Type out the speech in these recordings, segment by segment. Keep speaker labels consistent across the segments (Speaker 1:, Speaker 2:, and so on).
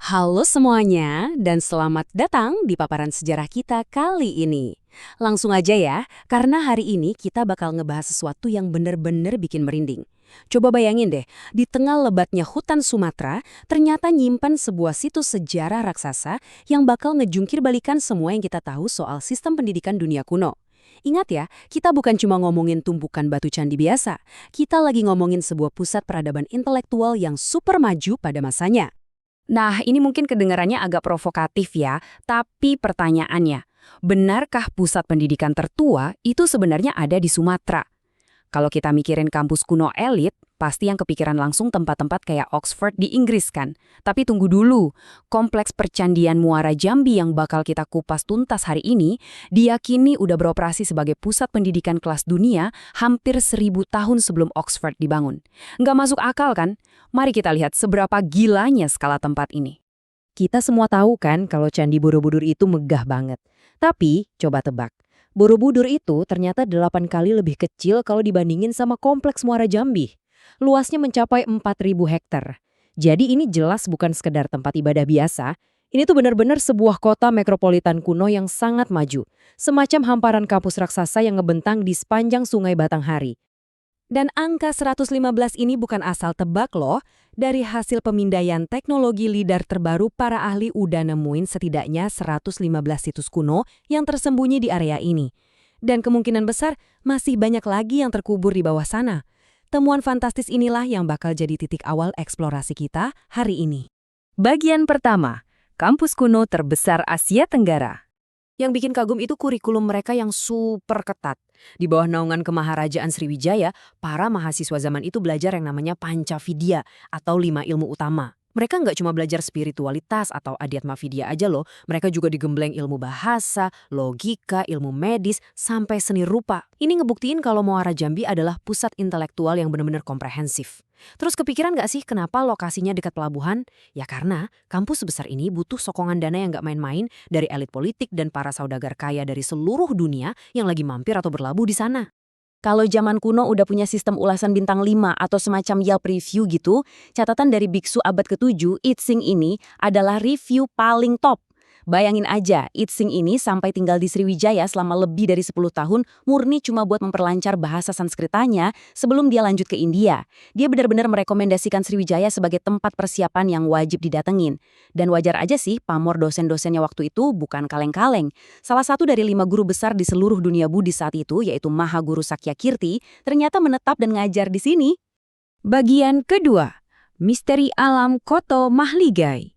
Speaker 1: Halo semuanya, dan selamat datang di paparan sejarah kita kali ini. Langsung aja ya, karena hari ini kita bakal ngebahas sesuatu yang bener-bener bikin merinding. Coba bayangin deh, di tengah lebatnya hutan Sumatera, ternyata nyimpan sebuah situs sejarah raksasa yang bakal ngejungkir balikan semua yang kita tahu soal sistem pendidikan dunia kuno. Ingat ya, kita bukan cuma ngomongin tumpukan batu candi biasa, kita lagi ngomongin sebuah pusat peradaban intelektual yang super maju pada masanya. Nah, ini mungkin kedengarannya agak provokatif ya, tapi pertanyaannya, benarkah pusat pendidikan tertua itu sebenarnya ada di Sumatera? Kalau kita mikirin kampus kuno elit, pasti yang kepikiran langsung tempat-tempat kayak Oxford di Inggris kan. Tapi tunggu dulu, kompleks percandian Muara Jambi yang bakal kita kupas tuntas hari ini, diyakini udah beroperasi sebagai pusat pendidikan kelas dunia hampir 1000 tahun sebelum Oxford dibangun. Nggak masuk akal kan? Mari kita lihat seberapa gilanya skala tempat ini. Kita semua tahu kan kalau Candi Borobudur itu megah banget. Tapi, coba tebak. Borobudur itu ternyata 8 kali lebih kecil kalau dibandingin sama kompleks Muara Jambi. Luasnya mencapai 4.000 hektar. Jadi ini jelas bukan sekedar tempat ibadah biasa. Ini tuh benar-benar sebuah kota metropolitan kuno yang sangat maju. Semacam hamparan kampus raksasa yang ngebentang di sepanjang Sungai Batanghari. Dan angka 115 ini bukan asal tebak loh. Dari hasil pemindaian teknologi lidar terbaru, para ahli udah nemuin setidaknya 115 situs kuno yang tersembunyi di area ini. Dan kemungkinan besar masih banyak lagi yang terkubur di bawah sana. Temuan fantastis inilah yang bakal jadi titik awal eksplorasi kita hari ini. Bagian pertama, kampus kuno terbesar Asia Tenggara. Yang bikin kagum itu kurikulum mereka yang super ketat. Di bawah naungan Kemaharajaan Sriwijaya, para mahasiswa zaman itu belajar yang namanya Pancavidya atau 5 ilmu utama. Mereka nggak cuma belajar spiritualitas atau Adhyatma Vidya aja loh, mereka juga digembleng ilmu bahasa, logika, ilmu medis, sampai seni rupa. Ini ngebuktiin kalau Muara Jambi adalah pusat intelektual yang benar-benar komprehensif. Terus kepikiran nggak sih kenapa lokasinya dekat pelabuhan? Ya karena kampus sebesar ini butuh sokongan dana yang nggak main-main dari elit politik dan para saudagar kaya dari seluruh dunia yang lagi mampir atau berlabuh di sana. Kalau zaman kuno udah punya sistem ulasan bintang 5 atau semacam Yelp review gitu, catatan dari biksu abad ke-7, Itsing ini adalah review paling top. Bayangin aja, Itsing ini sampai tinggal di Sriwijaya selama lebih dari 10 tahun murni cuma buat memperlancar bahasa Sanskritanya sebelum dia lanjut ke India. Dia benar-benar merekomendasikan Sriwijaya sebagai tempat persiapan yang wajib didatengin. Dan wajar aja sih, pamor dosen-dosennya waktu itu bukan kaleng-kaleng. Salah satu dari 5 guru besar di seluruh dunia Budi saat itu, yaitu Mahaguru Sakyakirti, ternyata menetap dan ngajar di sini. Bagian kedua, misteri alam Koto Mahligai.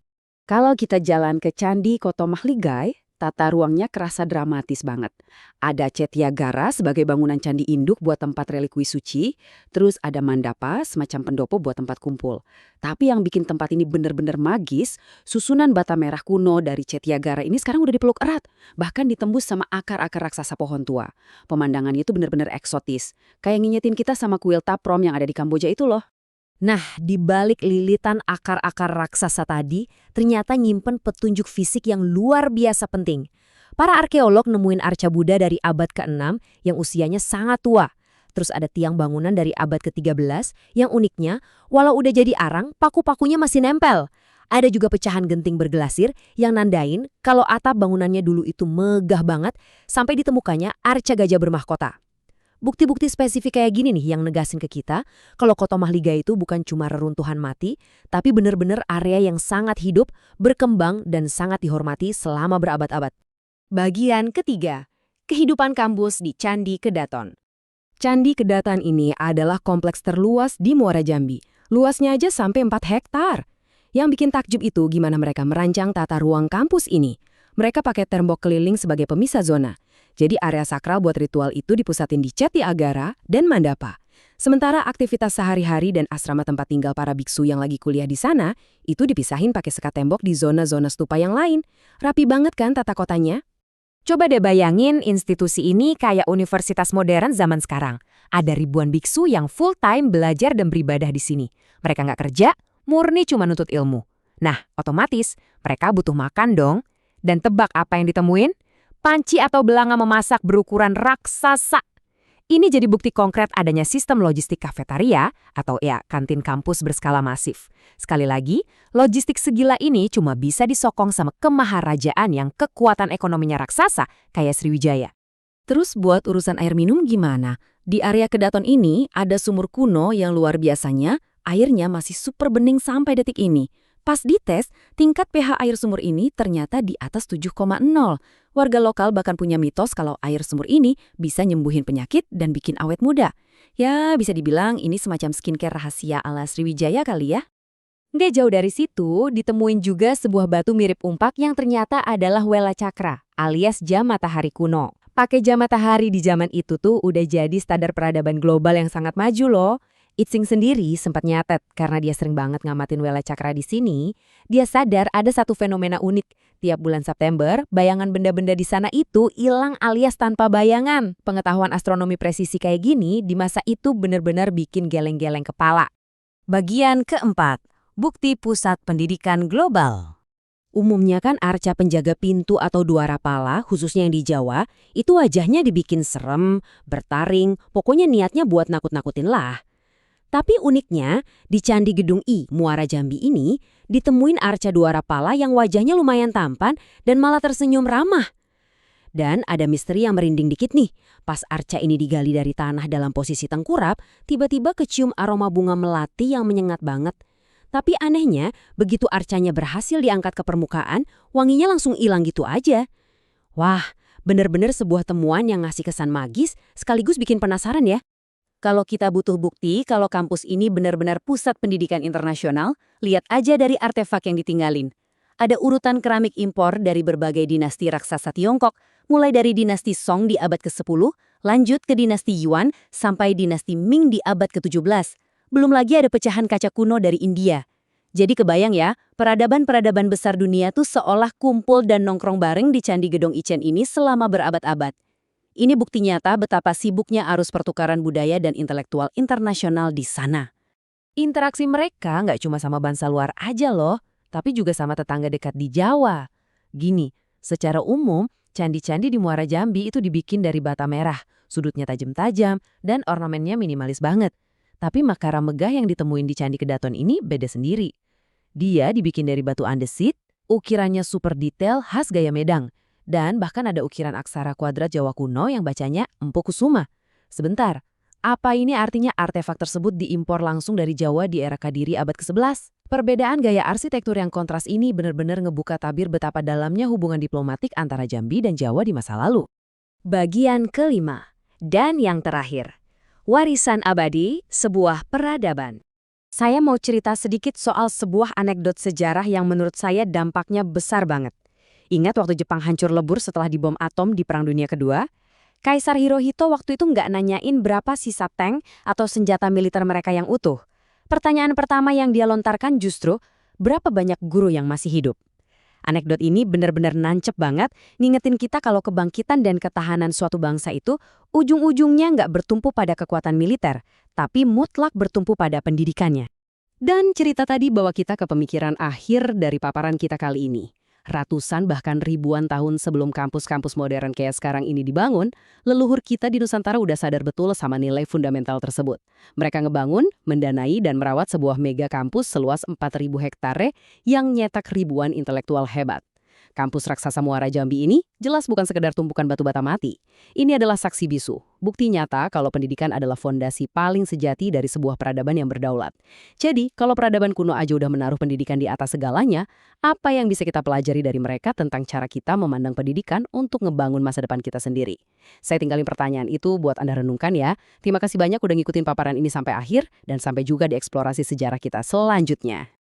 Speaker 1: Kalau kita jalan ke Candi Koto Mahligai, tata ruangnya kerasa dramatis banget. Ada Cetyagara sebagai bangunan candi induk buat tempat relikwi suci, terus ada Mandapa semacam pendopo buat tempat kumpul. Tapi yang bikin tempat ini bener-bener magis, susunan bata merah kuno dari Cetyagara ini sekarang udah dipeluk erat, bahkan ditembus sama akar-akar raksasa pohon tua. Pemandangannya itu bener-bener eksotis, kayak ngingetin kita sama kuil Taprom yang ada di Kamboja itu loh. Nah, di balik lilitan akar-akar raksasa tadi, ternyata nyimpen petunjuk fisik yang luar biasa penting. Para arkeolog nemuin arca Buddha dari abad ke-6 yang usianya sangat tua. Terus ada tiang bangunan dari abad ke-13 yang uniknya, walau udah jadi arang, paku-pakunya masih nempel. Ada juga pecahan genting bergelasir yang nandain kalau atap bangunannya dulu itu megah banget sampai ditemukannya arca gajah bermahkota. Bukti-bukti spesifik kayak gini nih yang negasin ke kita kalau Koto Mahligai itu bukan cuma reruntuhan mati, tapi benar-benar area yang sangat hidup, berkembang, dan sangat dihormati selama berabad-abad. Bagian ketiga, kehidupan kampus di Candi Kedaton. Candi Kedaton ini adalah kompleks terluas di Muara Jambi. Luasnya aja sampai 4 hektar. Yang bikin takjub itu gimana mereka merancang tata ruang kampus ini. Mereka pakai tembok keliling sebagai pemisah zona. Jadi area sakral buat ritual itu dipusatin di Cetyagara dan Mandapa. Sementara aktivitas sehari-hari dan asrama tempat tinggal para biksu yang lagi kuliah di sana, itu dipisahin pakai sekat tembok di zona-zona stupa yang lain. Rapi banget kan tata kotanya? Coba deh bayangin institusi ini kayak universitas modern zaman sekarang. Ada ribuan biksu yang full-time belajar dan beribadah di sini. Mereka nggak kerja, murni cuma nuntut ilmu. Nah, otomatis mereka butuh makan dong. Dan tebak apa yang ditemuin? Panci atau belanga memasak berukuran raksasa. Ini jadi bukti konkret adanya sistem logistik kafetaria atau ya kantin kampus berskala masif. Sekali lagi, logistik segila ini cuma bisa disokong sama kemaharajaan yang kekuatan ekonominya raksasa kayak Sriwijaya. Terus buat urusan air minum gimana? Di area Kedaton ini ada sumur kuno yang luar biasanya, airnya masih super bening sampai detik ini. Pas dites, tingkat pH air sumur ini ternyata di atas 7,0. Warga lokal bahkan punya mitos kalau air sumur ini bisa nyembuhin penyakit dan bikin awet muda. Ya, bisa dibilang ini semacam skincare rahasia ala Sriwijaya kali ya. Nggak jauh dari situ, ditemuin juga sebuah batu mirip umpak yang ternyata adalah Wela Cakra, alias jam matahari kuno. Pakai jam matahari di zaman itu tuh udah jadi standar peradaban global yang sangat maju loh. Itsing sendiri sempat nyatet karena dia sering banget ngamatin Wela Cakra di sini. Dia sadar ada satu fenomena unik. Tiap bulan September, bayangan benda-benda di sana itu hilang alias tanpa bayangan. Pengetahuan astronomi presisi kayak gini di masa itu benar-benar bikin geleng-geleng kepala. Bagian keempat, bukti pusat pendidikan global. Umumnya kan arca penjaga pintu atau duara pala, khususnya yang di Jawa, itu wajahnya dibikin serem, bertaring, pokoknya niatnya buat nakut-nakutin lah. Tapi uniknya, di Candi Gedung I, Muara Jambi ini, ditemuin arca duara pala yang wajahnya lumayan tampan dan malah tersenyum ramah. Dan ada misteri yang merinding dikit nih. Pas arca ini digali dari tanah dalam posisi tengkurap, tiba-tiba kecium aroma bunga melati yang menyengat banget. Tapi anehnya, begitu arcanya berhasil diangkat ke permukaan, wanginya langsung hilang gitu aja. Wah, bener-bener sebuah temuan yang ngasih kesan magis sekaligus bikin penasaran ya. Kalau kita butuh bukti kalau kampus ini benar-benar pusat pendidikan internasional, lihat aja dari artefak yang ditinggalin. Ada urutan keramik impor dari berbagai dinasti raksasa Tiongkok, mulai dari dinasti Song di abad ke-10, lanjut ke dinasti Yuan, sampai dinasti Ming di abad ke-17. Belum lagi ada pecahan kaca kuno dari India. Jadi kebayang ya, peradaban-peradaban besar dunia tuh seolah kumpul dan nongkrong bareng di Candi Gedong Ichen ini selama berabad-abad. Ini bukti nyata betapa sibuknya arus pertukaran budaya dan intelektual internasional di sana. Interaksi mereka nggak cuma sama bangsa luar aja loh, tapi juga sama tetangga dekat di Jawa. Gini, secara umum, candi-candi di Muara Jambi itu dibikin dari bata merah, sudutnya tajam-tajam, dan ornamennya minimalis banget. Tapi makara megah yang ditemuin di Candi Kedaton ini beda sendiri. Dia dibikin dari batu andesit, ukirannya super detail khas gaya Medang. Dan bahkan ada ukiran aksara kuadrat Jawa kuno yang bacanya Empu Kusuma. Sebentar, apa ini artinya artefak tersebut diimpor langsung dari Jawa di era Kadiri abad ke-11? Perbedaan gaya arsitektur yang kontras ini benar-benar ngebuka tabir betapa dalamnya hubungan diplomatik antara Jambi dan Jawa di masa lalu. Bagian kelima, dan yang terakhir, warisan abadi sebuah peradaban. Saya mau cerita sedikit soal sebuah anekdot sejarah yang menurut saya dampaknya besar banget. Ingat waktu Jepang hancur lebur setelah dibom atom di Perang Dunia Kedua? Kaisar Hirohito waktu itu nggak nanyain berapa sisa tank atau senjata militer mereka yang utuh. Pertanyaan pertama yang dia lontarkan justru, berapa banyak guru yang masih hidup? Anekdot ini benar-benar nancep banget, ngingetin kita kalau kebangkitan dan ketahanan suatu bangsa itu ujung-ujungnya nggak bertumpu pada kekuatan militer, tapi mutlak bertumpu pada pendidikannya. Dan cerita tadi bawa kita ke pemikiran akhir dari paparan kita kali ini. Ratusan bahkan ribuan tahun sebelum kampus-kampus modern kayak sekarang ini dibangun, leluhur kita di Nusantara udah sadar betul sama nilai fundamental tersebut. Mereka ngebangun, mendanai, dan merawat sebuah mega kampus seluas 4.000 hektare yang nyetak ribuan intelektual hebat. Kampus raksasa Muara Jambi ini jelas bukan sekedar tumpukan batu bata mati. Ini adalah saksi bisu, bukti nyata kalau pendidikan adalah fondasi paling sejati dari sebuah peradaban yang berdaulat. Jadi, kalau peradaban kuno aja udah menaruh pendidikan di atas segalanya, apa yang bisa kita pelajari dari mereka tentang cara kita memandang pendidikan untuk ngebangun masa depan kita sendiri? Saya tinggalin pertanyaan itu buat Anda renungkan ya. Terima kasih banyak udah ngikutin paparan ini sampai akhir, dan sampai juga di eksplorasi sejarah kita selanjutnya.